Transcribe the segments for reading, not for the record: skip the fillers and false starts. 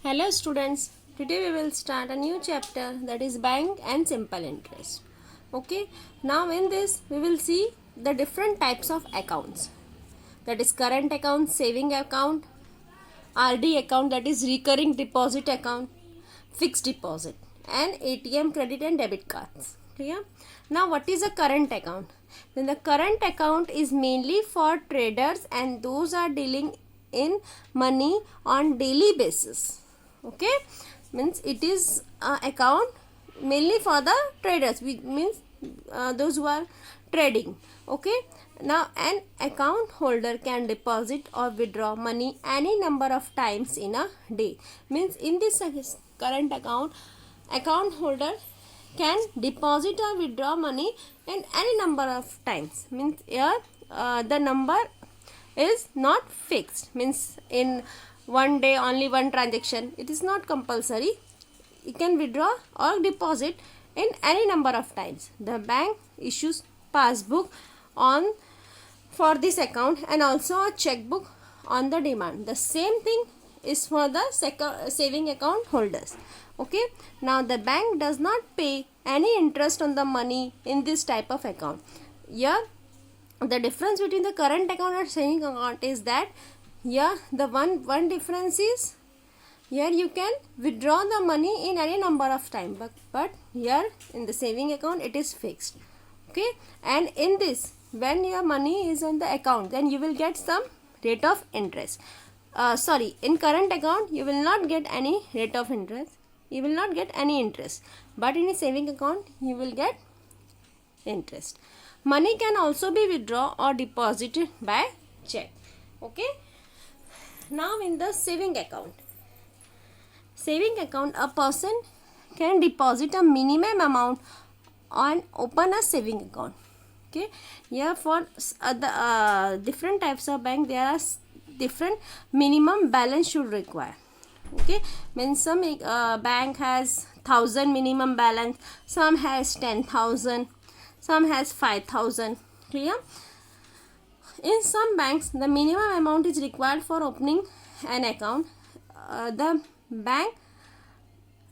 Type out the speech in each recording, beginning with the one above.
Hello students, today we will start a new chapter, that is bank and simple interest. Okay, now in this we will see the different types of accounts, that is current account, saving account, RD account, that is recurring deposit account, fixed deposit, and ATM credit and debit cards. Clear? Now what is a current account? Then the current account is mainly for traders and those are dealing in money on daily basis. Okay, means it is account mainly for the traders, which means those who are trading. Okay, now an account holder can deposit or withdraw money any number of times in a day. Means in this current account holder can deposit or withdraw money in any number of times. Means here the number is not fixed, means in one day only one transaction, it is not compulsory. You can withdraw or deposit in any number of times. The bank issues passbook on for this account and also a checkbook on the demand. The same thing is for the saving account holders. Okay, now the bank does not pay any interest on the money in this type of account. Here the difference between the current account and saving account is that here the one difference is here you can withdraw the money in any number of time, but here in the saving account it is fixed. Okay, and in this when your money is on the account, then you will get some rate of interest. In current account you will not get any rate of interest, you will not get any interest, but in a saving account you will get interest. Money can also be withdrawn or deposited by check. Okay, now in the saving account, a person can deposit a minimum amount and open a saving account. Okay, here for the different types of bank there are different minimum balance should require. Okay, means some bank has 1000 minimum balance, some has 10,000, some has 5,000. Clear? In some banks the minimum amount is required for opening an account. The bank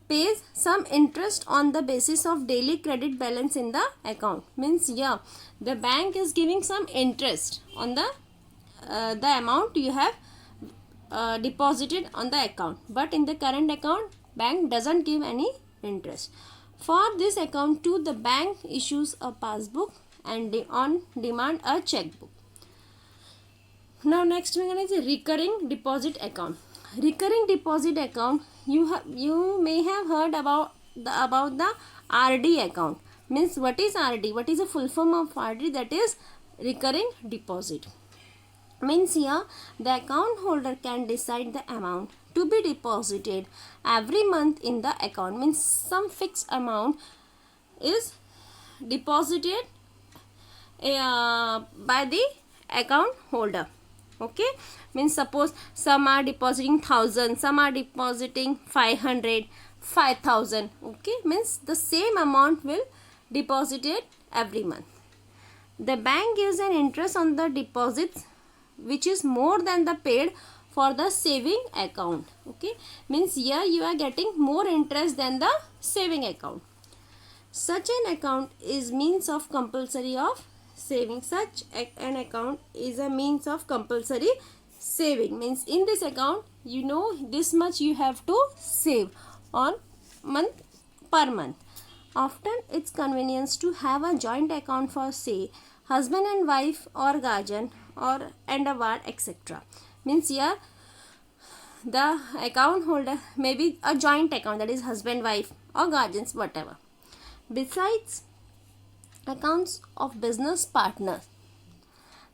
pays some interest on the basis of daily credit balance in the account. Means yeah, the bank is giving some interest on the amount you have deposited on the account, but in the current account bank doesn't give any interest. For this account too, the bank issues a passbook and on demand a checkbook. Now next one is a recurring deposit account. Recurring deposit account, you may have heard about the RD account. Means what is RD? What is the full form of RD? That is recurring deposit. Means here the account holder can decide the amount to be deposited every month in the account. Means some fixed amount is deposited by the account holder. Okay, means suppose some are depositing 1000, some are depositing 500, 5000. Okay, means the same amount will deposited every month. The bank gives an interest on the deposits which is more than the paid for the saving account. Okay, means here you are getting more interest than the saving account. Such an account is means of compulsory of saving. Such an account is a means of compulsory saving. Means in this account you know this much you have to save on per month. Often it's convenience to have a joint account for say husband and wife or guardian or and a ward, etc. Means here the account holder may be a joint account, that is husband, wife or guardians, whatever. Besides accounts of business partners,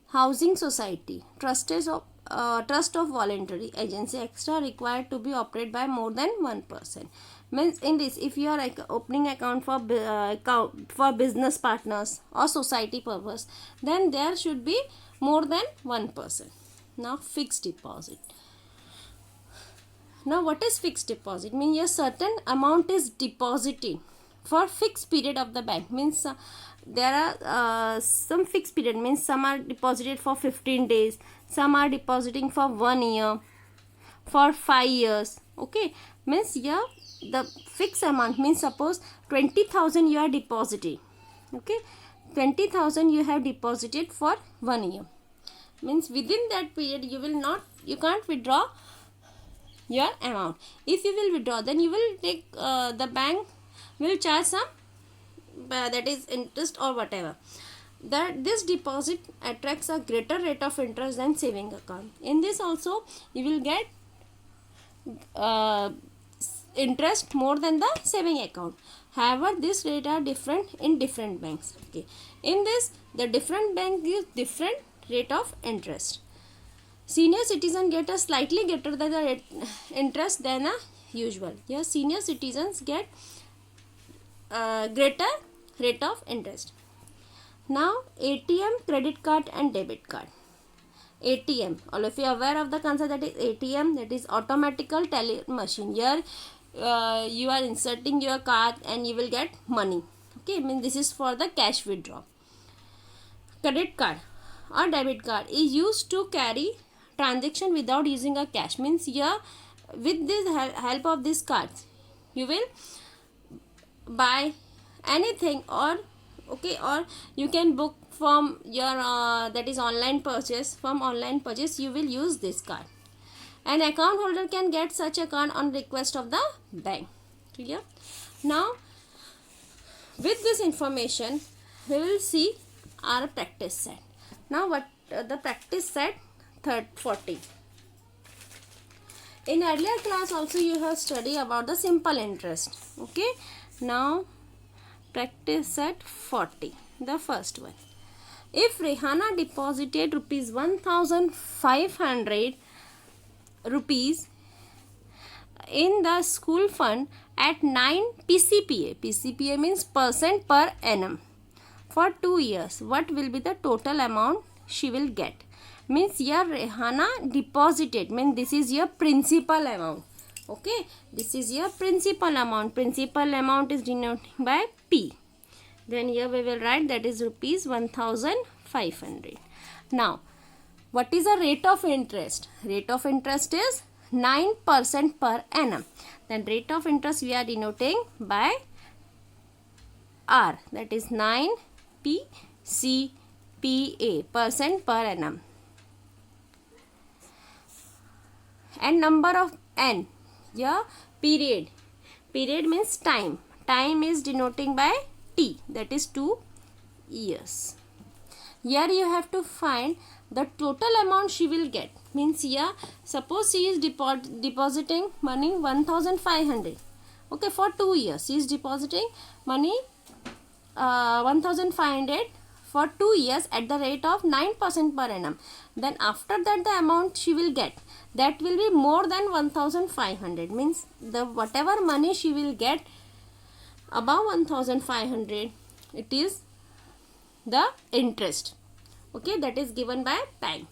housing society, trust of voluntary agency, extra required to be operated by more than one person. Means in this, if you are opening account for business partners or society purpose, then there should be more than one person. Now fixed deposit. Now what is fixed deposit? Means a certain amount is deposited for fixed period of the bank. Means there are some fixed period, means some are deposited for 15 days, some are depositing for 1 year, for 5 years. Okay, means here the fixed amount means suppose 20,000 you are depositing. Okay, 20,000 you have deposited for 1 year, means within that period you can't withdraw your amount. If you will withdraw, then you will take the bank will charge some that is interest or whatever. That this deposit attracts a greater rate of interest than saving account. In this also you will get interest more than the saving account. However, this rate are different in different banks. Okay, in this the different bank gives different rate of interest. Senior citizen get a slightly greater than the rate, interest than a usual. Here senior citizens get greater rate of interest. Now ATM, credit card and debit card. ATM, all of you are aware of the concept that is ATM, that is automatical teller machine. Here you are inserting your card and you will get money. Okay, I mean this is for the cash withdrawal. Credit card or debit card is used to carry transaction without using a cash. Means here with this help of this card you will buy anything, or okay, or you can book from your that is online purchase. From online purchase you will use this card. An account holder can get such a card on request of the bank. Clear? Now with this information we will see our practice set. Now what the practice set 40. In earlier class also you have studied about the simple interest. Okay, now practice set 40, the first one. If Rehana deposited rupees 1,500 rupees in the school fund at 9 PCPA, PCPA means percent per annum, for 2 years, what will be the total amount she will get? Means here Rehana deposited, means this is your principal amount. Okay, this is your principal amount. Principal amount is denoted by P. Then here we will write that is rupees 1,500. Now what is the rate of interest? Rate of interest is 9% per annum. Then rate of interest we are denoting by R, that is 9 PCPA, percent per annum. And number of N, yeah, period. Period means time. Time is denoting by T, that is 2 years. Here you have to find the total amount she will get. Means here suppose she is depositing money 1,500. Okay, for 2 years she is depositing money 1,500 for 2 years at the rate of 9% per annum. Then after that the amount she will get, that will be more than 1,500. Means the whatever money she will get above 1,500, it is the interest. Okay, that is given by time.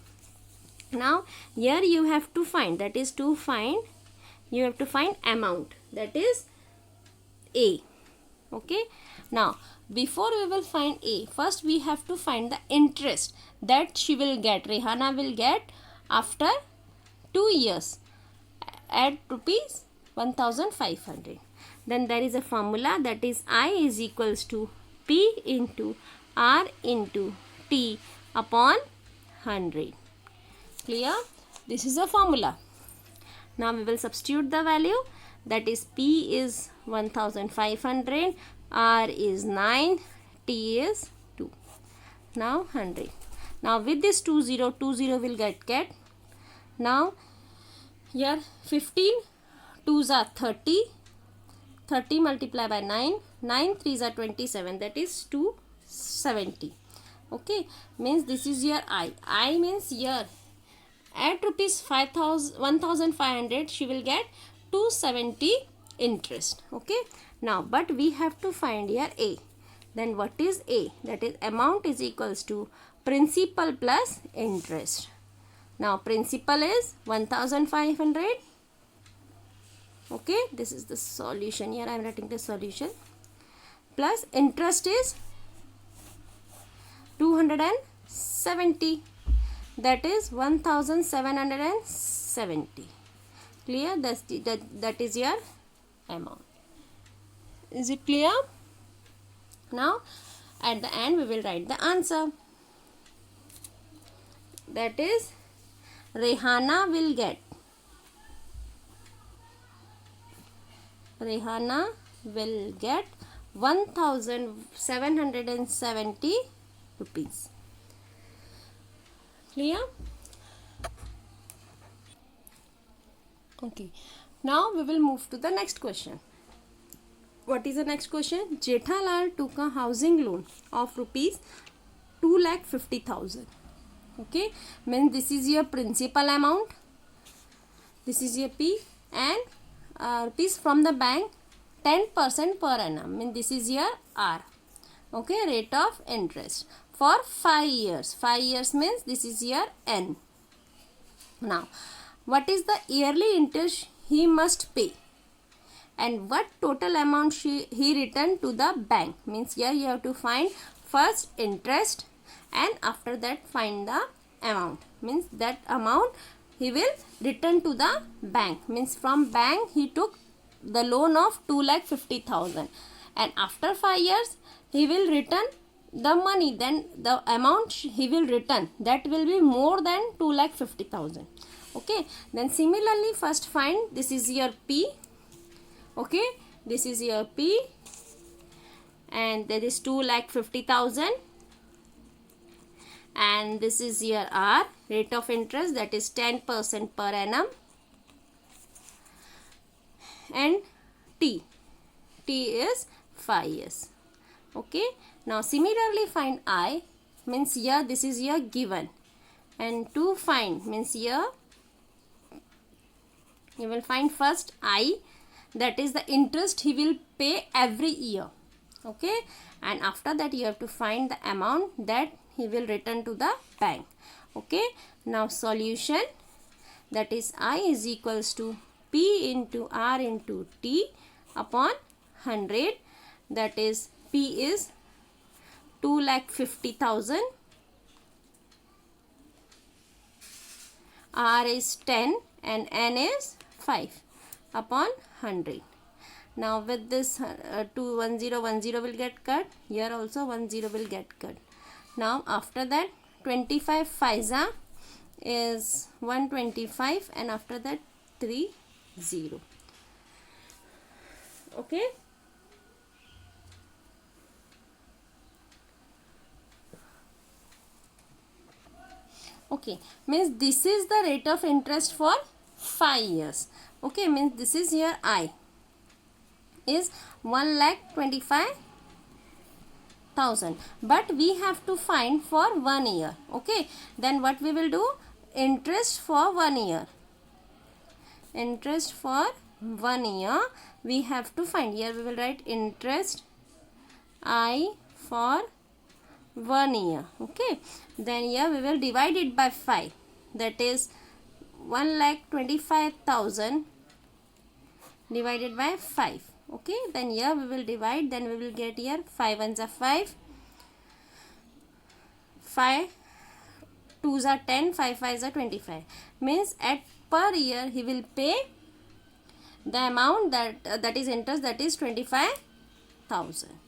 Now here you have to find, that is to find, you have to find amount, that is A. Okay, now before we will find A, first we have to find the interest that she will get, Rehana will get after 2 years at rupees 1,500. Then there is a formula, that is I is equals to P into R into T upon 100. Clear? This is a formula. Now we will substitute the value, that is P is 1,500, R is 9, T is 2. Now 100. Now with this 20 will get. Now here 15 2s are 30. 30 multiplied by 9. 9 3s are 27. That is 270. Okay. Means this is your I. I means here at rupees 1,500 she will get 270 interest. Okay. Now but we have to find here A. Then what is A? That is amount is equals to principal plus interest. Now principal is 1,500. Okay, this is the solution. Here I am writing the solution. Plus interest is 270. That is 1,770. Clear? That is your amount. Is it clear? Now at the end we will write the answer. That is, Rehana will get 1770 rupees. Clear? Okay. Now we will move to the next question. What is the next question? Jethalal took a housing loan of rupees 2,50,000. Okay, means this is your principal amount, this is your P, and rupees from the bank 10% per annum, means this is your R. Okay, rate of interest for 5 years. 5 years means this is your N. Now what is the yearly interest he must pay, and what total amount he returned to the bank? Means here you have to find first interest and after that find the amount. Means that amount he will return to the bank. Means from bank he took the loan of 2,50,000 and after 5 years he will return the money. Then the amount he will return, that will be more than 2,50,000. Okay, then similarly first find, this is your P. Okay, this is your P and there is 2,50,000, and this is your R, rate of interest, that is 10% per annum, and T is 5 years. Okay, now similarly find I, means here this is your given, and to find means here you will find first I, that is the interest he will pay every year. Okay, and after that you have to find the amount that he will return to the bank. Okay, now solution, that is I is equals to P into R into T upon 100, that is P is 2,50,000, R is 10 and N is 5 upon 100. Now with this 1010 will get cut, here also 10 will get cut. Now after that 25 5 is 125 and after that 30. Okay, okay, means this is the rate of interest for 5 years. Okay, means this is here I is 1,25,000, but we have to find for 1 year. Okay, then what we will do? Interest for 1 year. Interest for 1 year we have to find. Here we will write interest I for 1 year. Okay, then here we will divide it by 5, that is 1,25,000 divided by 5. Okay, then here we will divide, then we will get here 5 ones are 5, 5 2s are 10, 5 5s are 25. Means at per year he will pay the amount that is interest, that is 25,000.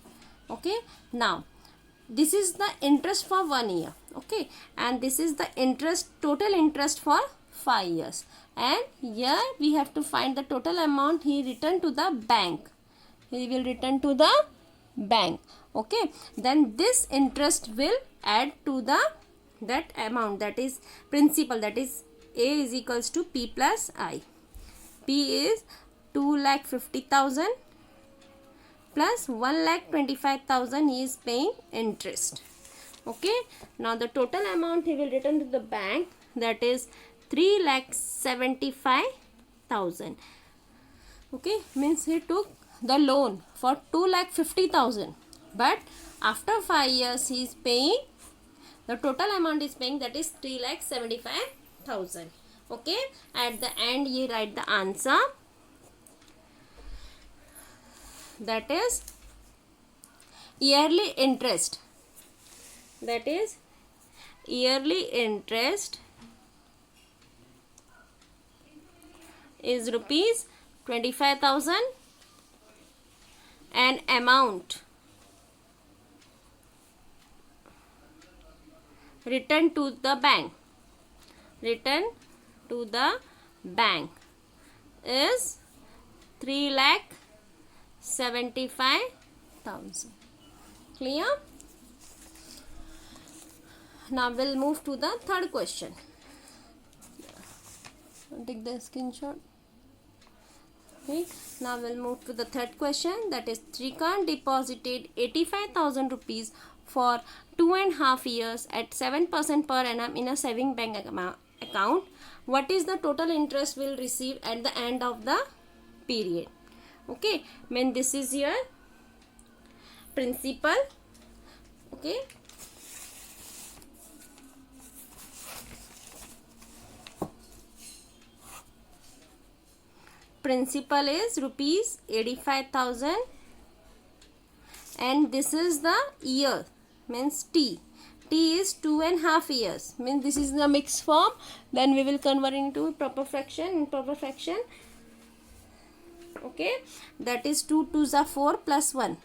Okay, now this is the interest for 1 year. Okay, and this is the interest, total interest for 5 years, and here we have to find the total amount he returned to the bank. He will return to the bank. Okay, then this interest will add to the that amount, that is principal, that is A is equals to P plus I. P is 2,50,000 plus 1,25,000 he is paying interest. Okay, now the total amount he will return to the bank, that is 3,75,000. Okay, means he took the loan for 2,50,000, but after 5 years he is paying, the total amount is paying, that is 3,75,000. Okay, at the end you write the answer, that is yearly interest, that is yearly interest is rupees 25,000 and amount return to the bank is 3,75,000. Clear? Now we'll move to the third question. Take the screenshot. Okay. Now we'll move to the third question, that is Srikanth deposited 85,000 rupees for 2.5 years at 7% per annum in a saving bank account. What is the total interest will receive at the end of the period? Okay, mean this is your principal. Okay, principal is rupees 85,000 and this is the year, means T is 2.5 years, means this is the mixed form. Then we will convert into proper fraction. Okay, that is 2 2s are 4 plus 1.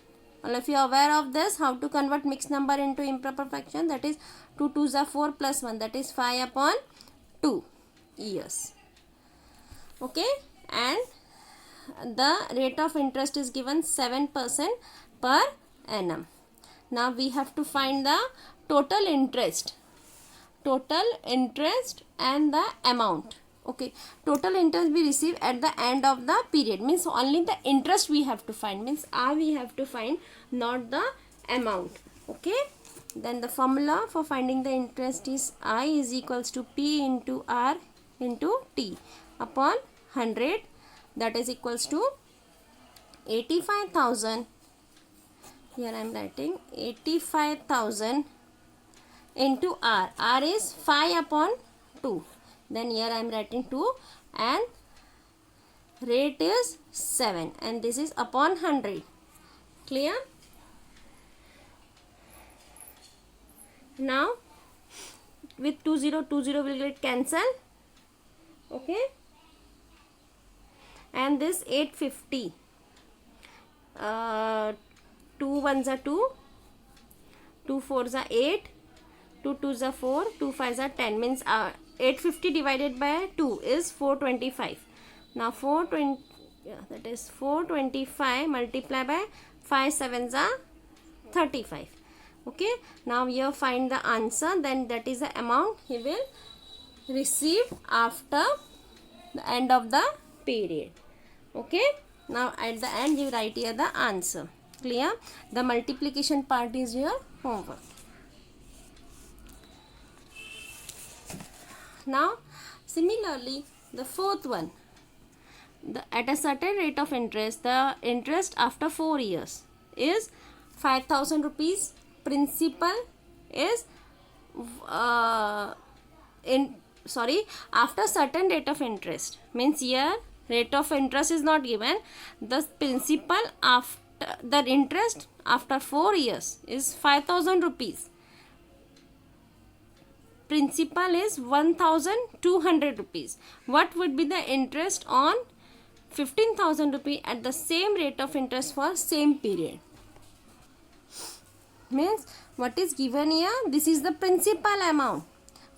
Well, if you are aware of this, how to convert mixed number into improper fraction, that is 2 2s are 4 plus 1, that is 5 upon 2 years. Okay, and the rate of interest is given 7% per annum. Now we have to find the total interest and the amount. Okay, total interest we receive at the end of the period, means only the interest we have to find, means R we have to find, not the amount. Okay, then the formula for finding the interest is I is equals to P into R into T upon 100, that is equals to 85,000. Here I am writing 85,000 into R. R is 5 upon 2. Then here I am writing 2 and rate is 7 and this is upon 100. Clear? Now with 20 will get cancelled. Okay, and this 850, 2 1s are 2, 2 4s are 8, 2 2s are 4, 2 5s are 10, means 850 divided by 2 is 425. Now 420, that is 425 multiplied by 5 7s are 35. Okay, now here find the answer, then that is the amount he will receive after the end of the period. Okay, now at the end you write here the answer. Clear? The multiplication part is your homework. Now similarly the fourth one, at a certain rate of interest, the interest after 4 years is 5,000 rupees. Principal is after certain rate of interest, means here rate of interest is not given. The principal after the interest after 4 years is 5,000 rupees. Principal is 1,200 rupees. What would be the interest on 15,000 rupees at the same rate of interest for same period? Means what is given here, this is the principal amount,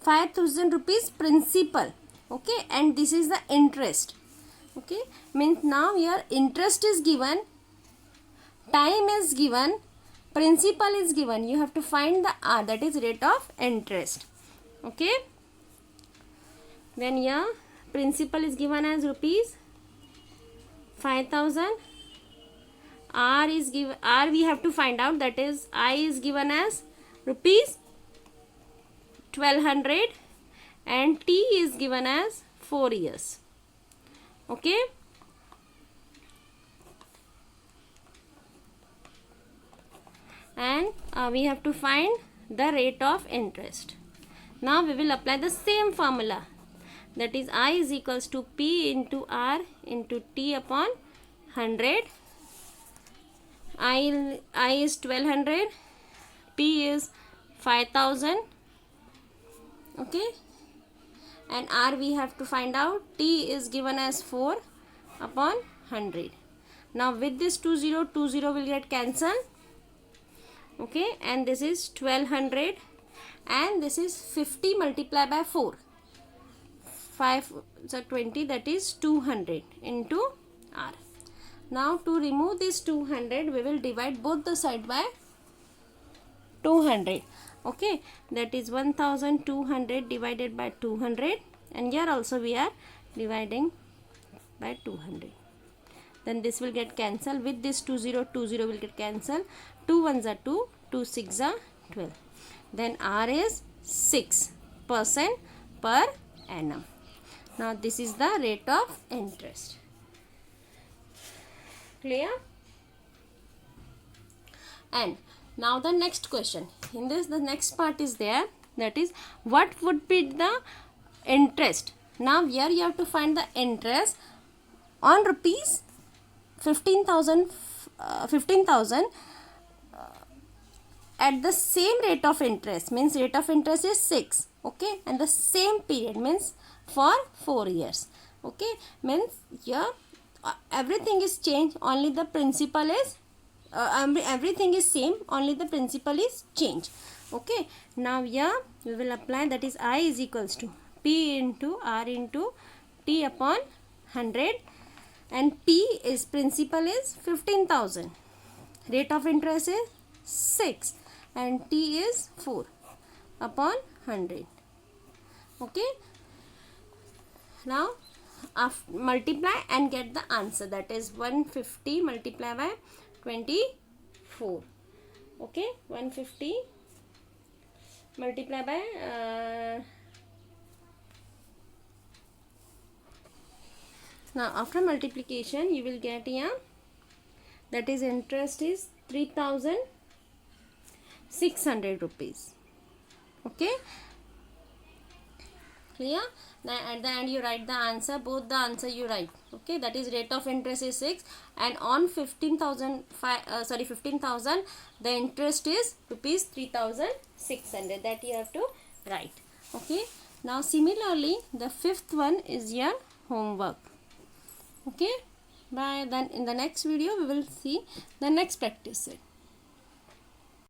5,000 rupees principal. Okay, and this is the interest. Okay, means now here interest is given, time is given, principal is given. You have to find the R, that is rate of interest. Okay, then here principal is given as rupees 5,000. R is given, R we have to find out, that is I is given as rupees 1,200 and T is given as 4 years. Okay, and we have to find the rate of interest. Now we will apply the same formula, that is I is equals to P into R into T upon 100. I is 1,200, P is 5,000. Okay, and r we have to find out. T is given as 4 upon 100. Now with this 20 will get cancelled. Okay, and this is 1200, and this is 50 multiplied by 4. 5 so 20, that is 200 into r. Now to remove this 200, we will divide both the side by 200. Okay, that is 1200 divided by 200, and here also we are dividing by 200. Then this will get cancelled. With this 20 will get cancelled. 2 ones are 2, 2 6 are 12. Then r is 6% per annum. Now this is the rate of interest. Clear? And now the next question. In this, the next part is there, that is what would be the interest. Now here you have to find the interest on rupees 15,000 at the same rate of interest, means rate of interest is 6. Okay, and the same period means for 4 years. Okay, means here everything is changed, only the principal is everything is same, only the principal is changed. Okay, now here we will apply, that is I is equals to P into R into T upon 100, and P is principal is 15,000, rate of interest is 6, and T is 4 upon 100. Okay, now multiply and get the answer, that is 150 multiplied by 24. Okay, 150 multiplied by now after multiplication you will get here, that is interest is 3,600 rupees. Okay, clear? Then at the end you write the answer, both the answer you write. Okay, that is rate of interest is 6, and on 15,000 the interest is rupees 3,600, that you have to write. Okay, now similarly the fifth one is your homework. Okay, bye. Then in the next video we will see the next practice set.